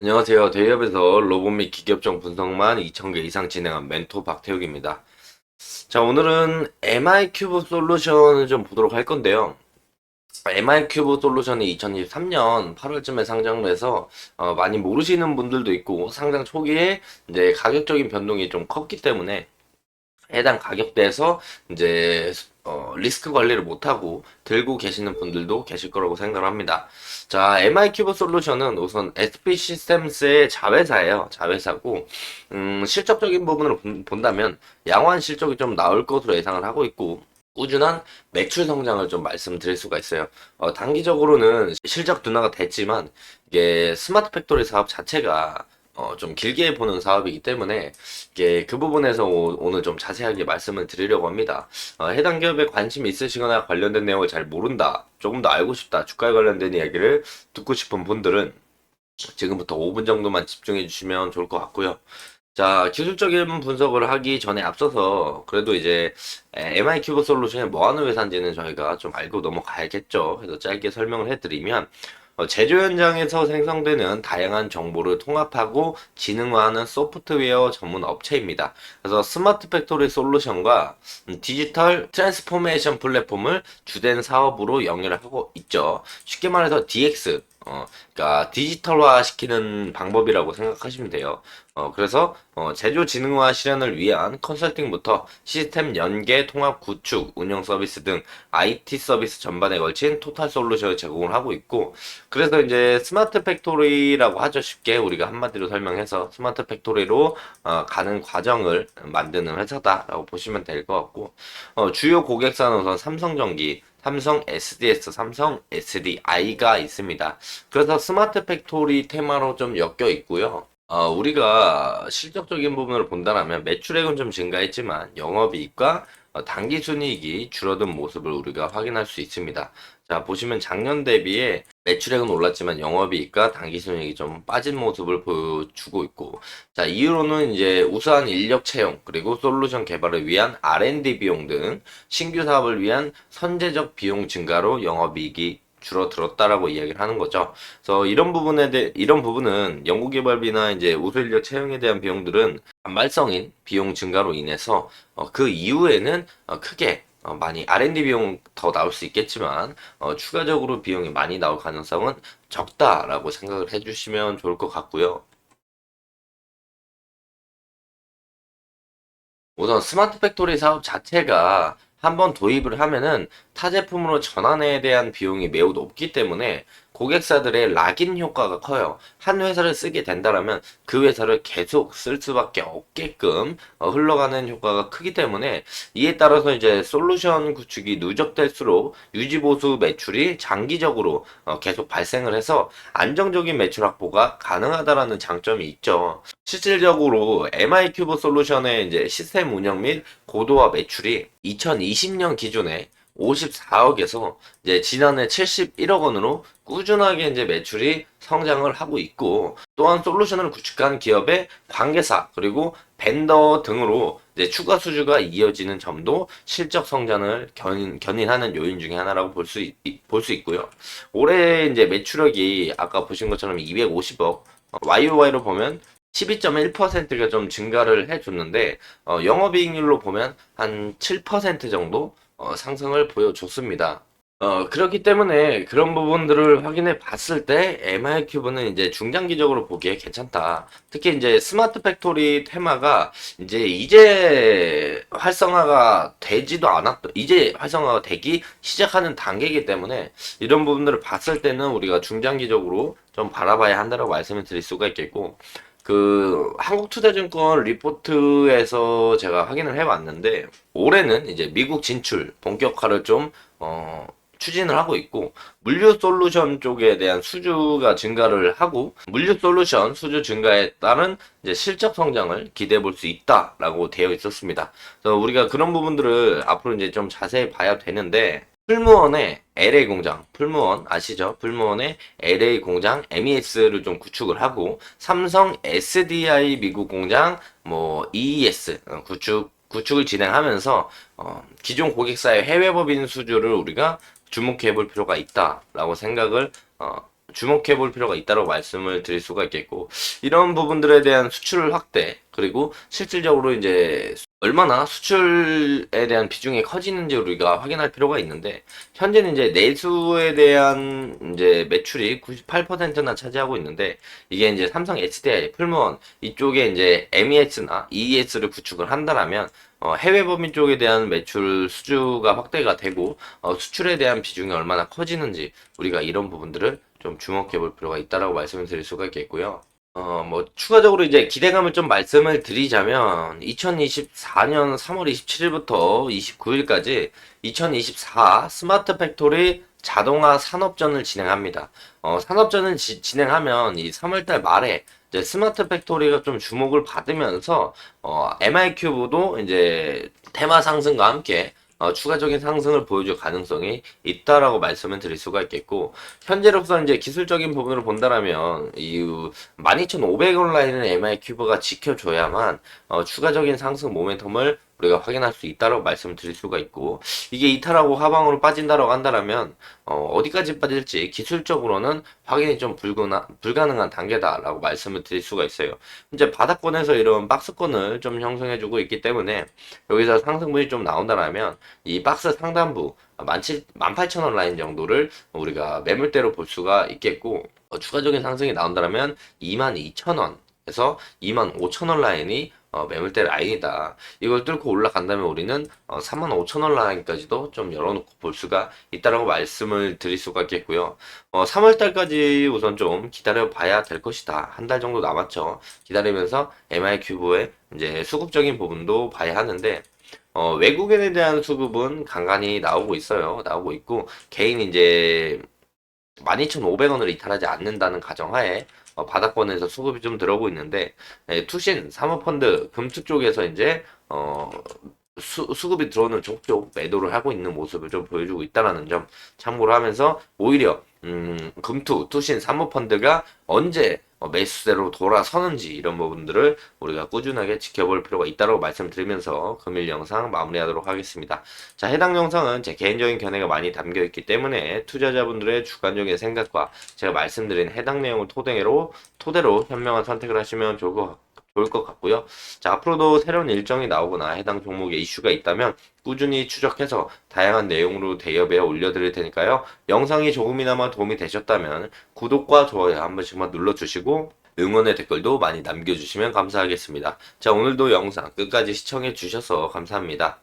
안녕하세요. 대기업에서 로봇 및 기계업종 분석만 2,000개 이상 진행한 멘토 박태욱입니다. 자, 오늘은 MI 큐브 솔루션을 좀 보도록 할 건데요. MI 큐브 솔루션이 2023년 8월쯤에 상장을 해서 많이 모르시는 분들도 있고 상장 초기에 이제 가격적인 변동이 좀 컸기 때문에 해당 가격대에서 이제 리스크 관리를 못하고 들고 계시는 분들도 계실 거라고 생각을 합니다. 자, MI 큐브 솔루션은 우선 SP 시스템스의 자회사예요. 자회사고 실적적인 부분으로 본다면 양호한 실적이 좀 나올 것으로 예상을 하고 있고 꾸준한 매출 성장을 좀 말씀드릴 수가 있어요. 단기적으로는 실적 둔화가 됐지만 이게 스마트 팩토리 사업 자체가 좀 길게 보는 사업이기 때문에 이게 그 부분에서 오늘 좀 자세하게 말씀을 드리려고 합니다. 해당 기업에 관심이 있으시거나 관련된 내용을 잘 모른다, 조금 더 알고 싶다, 주가에 관련된 이야기를 듣고 싶은 분들은 지금부터 5분 정도만 집중해 주시면 좋을 것 같고요. 자, 기술적인 분석을 하기 전에 앞서서 그래도 이제 MI 큐브 솔루션이 뭐 하는 회사인지는 저희가 좀 알고 넘어가야겠죠. 그래서 짧게 설명을 해드리면 제조 현장에서 생성되는 다양한 정보를 통합하고 지능화하는 소프트웨어 전문 업체입니다. 그래서 스마트 팩토리 솔루션과 디지털 트랜스포메이션 플랫폼을 주된 사업으로 영위하고 있죠. 쉽게 말해서 DX, 그러니까 디지털화 시키는 방법이라고 생각하시면 돼요. 그래서 제조 지능화 실현을 위한 컨설팅부터 시스템 연계, 통합 구축, 운영 서비스 등 IT 서비스 전반에 걸친 토탈 솔루션을 제공을 하고 있고, 그래서 이제 스마트 팩토리라고 하죠. 쉽게 우리가 한마디로 설명해서 스마트 팩토리로 가는 과정을 만드는 회사다라고 보시면 될 것 같고, 주요 고객사는 우선 삼성전기, 삼성 SDS, 삼성 SDI가 있습니다. 그래서 스마트 팩토리 테마로 좀 엮여 있고요. 우리가 실적적인 부분을 본다면 매출액은 좀 증가했지만 영업이익과 단기 순이익이 줄어든 모습을 우리가 확인할 수 있습니다. 자, 보시면 작년 대비에 매출액은 올랐지만 영업이익과 단기 순이익이 좀 빠진 모습을 보여주고 있고, 자, 이유로는 이제 우수한 인력 채용, 그리고 솔루션 개발을 위한 R&D 비용 등 신규 사업을 위한 선제적 비용 증가로 영업이익이 줄어들었다라고 이야기를 하는 거죠. 그래서 이런 부분은 연구개발비나 이제 우수 인력 채용에 대한 비용들은 단발성인 비용 증가로 인해서 그 이후에는 크게 많이 R&D 비용 더 나올 수 있겠지만 추가적으로 비용이 많이 나올 가능성은 적다라고 생각을 해주시면 좋을 것 같고요. 우선 스마트 팩토리 사업 자체가 한번 도입을 하면은 타 제품으로 전환에 대한 비용이 매우 높기 때문에 고객사들의 락인 효과가 커요. 한 회사를 쓰게 된다면 그 회사를 계속 쓸 수밖에 없게끔 흘러가는 효과가 크기 때문에 이에 따라서 이제 솔루션 구축이 누적될수록 유지보수 매출이 장기적으로 계속 발생을 해서 안정적인 매출 확보가 가능하다라는 장점이 있죠. 실질적으로 MI 큐브 솔루션의 이제 시스템 운영 및 고도화 매출이 2020년 기준에 54억에서 이제 지난해 71억 원으로 꾸준하게 이제 매출이 성장을 하고 있고, 또한 솔루션을 구축한 기업의 관계사 그리고 벤더 등으로 이제 추가 수주가 이어지는 점도 실적 성장을 견인하는 요인 중에 하나라고 볼 수 있고요. 올해 이제 매출액이 아까 보신 것처럼 250억, YOY로 보면 12.1%가 좀 증가를 해줬는데, 영업이익률로 보면 한 7% 정도 상승을 보여줬습니다. 그렇기 때문에 그런 부분들을 확인해 봤을 때 MI 큐브는 이제 중장기적으로 보기에 괜찮다. 특히 이제 스마트 팩토리 테마가 이제 활성화가 되지도 않았, 이제 활성화가 되기 시작하는 단계이기 때문에 이런 부분들을 봤을 때는 우리가 중장기적으로 좀 바라봐야 한다고 말씀을 드릴 수가 있겠고, 그 한국투자증권 리포트에서 제가 확인을 해봤는데 올해는 이제 미국 진출 본격화를 좀 추진을 하고 있고, 물류 솔루션 쪽에 대한 수주가 증가를 하고 물류 솔루션 수주 증가에 따른 이제 실적 성장을 기대해 볼 수 있다라고 되어 있었습니다. 그래서 우리가 그런 부분들을 앞으로 이제 좀 자세히 봐야 되는데, 풀무원의 LA 공장, 풀무원 아시죠? 풀무원의 LA 공장 MES를 좀 구축을 하고, 삼성 SDI 미국 공장 뭐 EES 구축을 진행하면서 기존 고객사의 해외 법인 수주를 우리가 주목해 볼 필요가 있다라고 생각을 주목해 볼 필요가 있다고 말씀을 드릴 수가 있겠고, 이런 부분들에 대한 수출 확대, 그리고 실질적으로 이제 얼마나 수출에 대한 비중이 커지는지 우리가 확인할 필요가 있는데, 현재는 이제 내수에 대한 이제 매출이 98%나 차지하고 있는데, 이게 이제 삼성 SDI, 풀무원 이쪽에 이제 MES나 EES를 구축을 한다라면 해외 법인 쪽에 대한 매출 수주가 확대가 되고 수출에 대한 비중이 얼마나 커지는지 우리가 이런 부분들을 좀 주목해 볼 필요가 있다라고 말씀을 드릴 수가 있겠고요. 뭐 추가적으로 이제 기대감을 좀 말씀을 드리자면 2024년 3월 27일부터 29일까지 2024 스마트 팩토리 자동화 산업전을 진행합니다. 산업전을 진행하면 이 3월달 말에 이제 스마트 팩토리가 좀 주목을 받으면서 MI큐브도 이제 테마 상승과 함께 추가적인 상승을 보여줄 가능성이 있다라고 말씀을 드릴 수가 있겠고, 현재로서 이제 기술적인 부분으로 본다라면 이 12,500원 라인은 MI큐브가 지켜줘야만 추가적인 상승 모멘텀을 우리가 확인할 수 있다라고 말씀을 드릴 수가 있고, 이게 이탈하고 하방으로 빠진다라고 한다면 어디까지 빠질지 기술적으로는 확인이 좀 불가능한 단계다라고 말씀을 드릴 수가 있어요. 이제 바닥권에서 이런 박스권을 좀 형성해주고 있기 때문에 여기서 상승분이 좀 나온다라면 이 박스 상단부 18,000원 라인 정도를 우리가 매물대로 볼 수가 있겠고, 추가적인 상승이 나온다면 22,000원에서 25,000원 라인이 매물대 라인이다. 이걸 뚫고 올라간다면 우리는 35,000원 라인까지도 좀 열어놓고 볼 수가 있다라고 말씀을 드릴 수가 있겠고요. 3월달까지 우선 좀 기다려 봐야 될 것이다. 한 달 정도 남았죠. 기다리면서 MI큐브의 이제 수급적인 부분도 봐야 하는데, 외국인에 대한 수급은 간간히 나오고 있어요. 나오고 있고, 개인 이제 12,500원을 이탈하지 않는다는 가정하에 바닥권에서 수급이 좀 들어오고 있는데, 투신, 사모펀드, 금투 쪽에서 이제 수급이 들어오는 쪽 매도를 하고 있는 모습을 좀 보여주고 있다는 점 참고를 하면서, 오히려 금투, 투신, 사모펀드가 언제 매수세로 돌아서는지 이런 부분들을 우리가 꾸준하게 지켜볼 필요가 있다고 말씀드리면서 금일 영상 마무리하도록 하겠습니다. 자, 해당 영상은 제 개인적인 견해가 많이 담겨 있기 때문에 투자자분들의 주관적인 생각과 제가 말씀드린 해당 내용을 토대로 현명한 선택을 하시면 좋을 것 같고요. 자, 앞으로도 새로운 일정이 나오거나 해당 종목에 이슈가 있다면 꾸준히 추적해서 다양한 내용으로 대여배어 올려드릴 테니까요. 영상이 조금이나마 도움이 되셨다면 구독과 좋아요 한 번씩만 눌러주시고 응원의 댓글도 많이 남겨주시면 감사하겠습니다. 자, 오늘도 영상 끝까지 시청해 주셔서 감사합니다.